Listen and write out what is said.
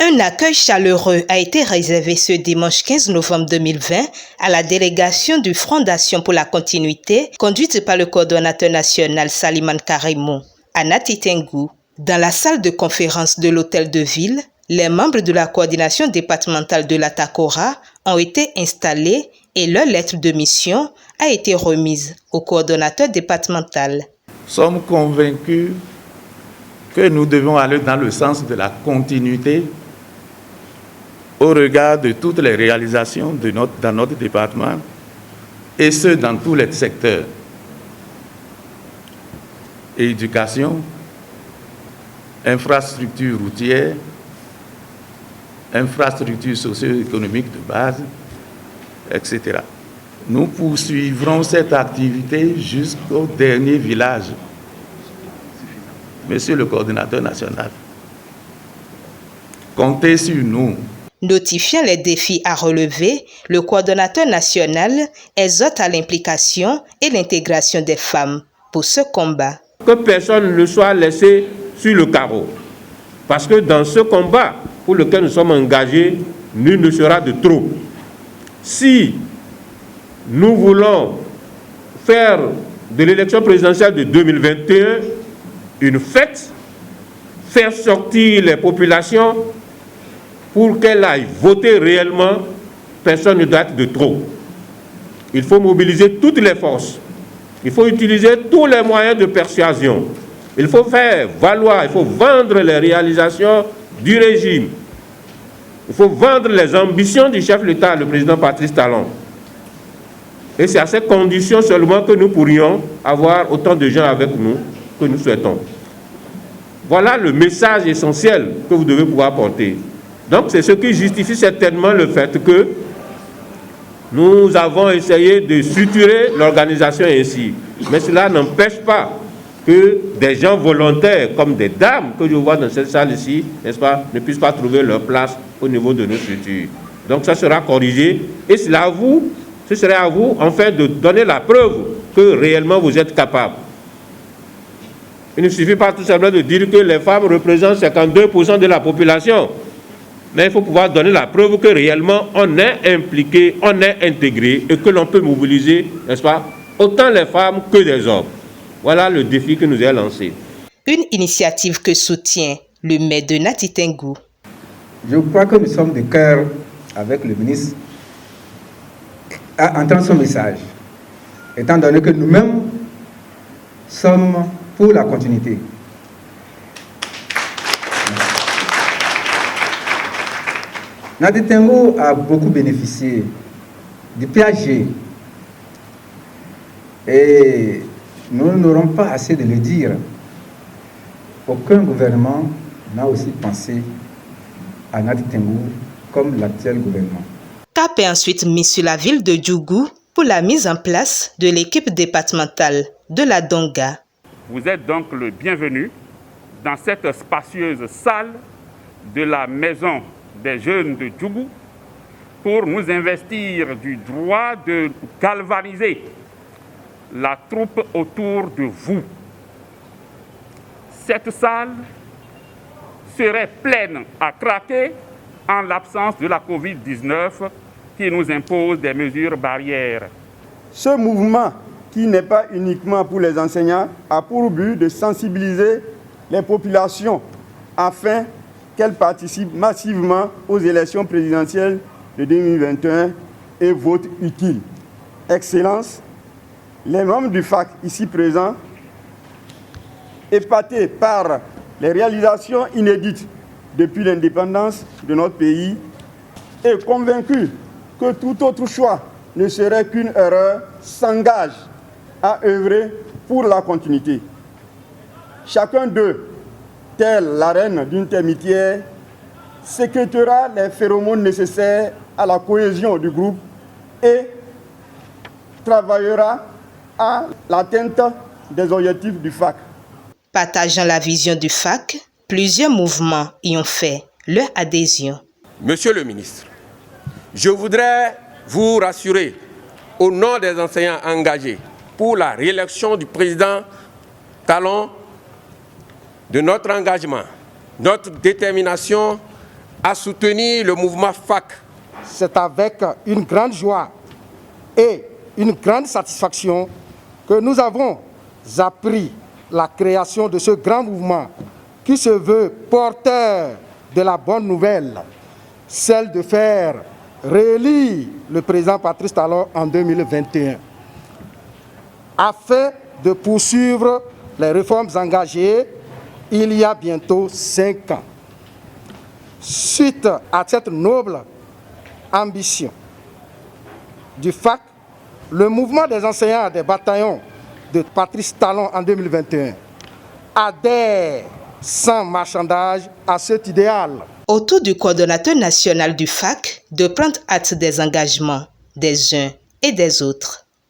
Un accueil chaleureux a été réservé ce dimanche 15 novembre 2020 à la délégation du Front d'Action pour la Continuité, conduite par le coordonnateur national Saliman Karimou, à Nati Tengou. Dans la salle de conférence de l'hôtel de ville, les membres de la coordination départementale de la TACORA ont été installés et leur lettre de mission a été remise au coordonnateur départemental. Nous sommes convaincus que nous devons aller dans le sens de la continuité au regard de toutes les réalisations dans notre département, et ce, dans tous les secteurs. Éducation, infrastructures routières, infrastructures socio-économiques de base, etc. Nous poursuivrons cette activité jusqu'au dernier village. Monsieur le coordinateur national, comptez sur nous. Notifiant les défis à relever, le coordonnateur national exhorte à l'implication et l'intégration des femmes pour ce combat. Que personne ne soit laissé sur le carreau. Parce que dans ce combat pour lequel nous sommes engagés, nul ne sera de trop. Si nous voulons faire de l'élection présidentielle de 2021 une fête, faire sortir les populations pour qu'elles aillent voter réellement, personne ne doit être de trop. Il faut mobiliser toutes les forces. Il faut utiliser tous les moyens de persuasion. Il faut faire valoir, il faut vendre les réalisations du régime. Il faut vendre les ambitions du chef de l'État, le président Patrice Talon. Et c'est à ces conditions seulement que nous pourrions avoir autant de gens avec nous que nous souhaitons. Voilà le message essentiel que vous devez pouvoir porter. Donc c'est ce qui justifie certainement le fait que nous avons essayé de structurer l'organisation ainsi. Mais cela n'empêche pas que des gens volontaires, comme des dames que je vois dans cette salle ici, n'est-ce pas, ne puissent pas trouver leur place au niveau de nos structures. Donc ça sera corrigé et ce serait à vous, enfin, de donner la preuve que réellement vous êtes capable. Il ne suffit pas tout simplement de dire que les femmes représentent 52% de la population. Mais il faut pouvoir donner la preuve que réellement on est impliqué, on est intégré et que l'on peut mobiliser, n'est-ce pas, autant les femmes que les hommes. Voilà le défi que nous avons lancé. Une initiative que soutient le maire de Nati Tengou. Je crois que nous sommes de cœur avec le ministre à entendre son message, étant donné que nous-mêmes sommes pour la continuité. Nati Tengou a beaucoup bénéficié du PAG et nous n'aurons pas assez de le dire. Aucun gouvernement n'a aussi pensé à Nati Tengou comme l'actuel gouvernement. Cap est ensuite mis sur la ville de Djougou pour la mise en place de l'équipe départementale de la Donga. Vous êtes donc le bienvenu dans cette spacieuse salle de la maison des jeunes de Djougou pour nous investir du droit de galvaniser la troupe autour de vous. Cette salle serait pleine à craquer en l'absence de la Covid-19 qui nous impose des mesures barrières. Ce mouvement, qui n'est pas uniquement pour les enseignants, a pour but de sensibiliser les populations afin qu'elles participent massivement aux élections présidentielles de 2021 et votent utile. Excellences, les membres du FAC ici présents, épatés par les réalisations inédites depuis l'indépendance de notre pays et convaincus que tout autre choix ne serait qu'une erreur, s'engagent à œuvrer pour la continuité. Chacun d'eux, telle la reine d'une termitière, sécrétera les phéromones nécessaires à la cohésion du groupe et travaillera à l'atteinte des objectifs du FAC. Partageant la vision du FAC, plusieurs mouvements y ont fait leur adhésion. Monsieur le ministre, je voudrais vous rassurer au nom des enseignants engagés pour la réélection du président Talon de notre engagement, notre détermination à soutenir le mouvement FAC. C'est avec une grande joie et une grande satisfaction que nous avons appris la création de ce grand mouvement qui se veut porteur de la bonne nouvelle, celle de faire réélire le président Patrice Talon en 2021, afin de poursuivre les réformes engagées il y a bientôt 5 ans. Suite à cette noble ambition du FAC, le mouvement des enseignants des bataillons de Patrice Talon en 2021 adhère sans marchandage à cet idéal. Autour du coordonnateur national du FAC de prendre acte des engagements des uns et des autres.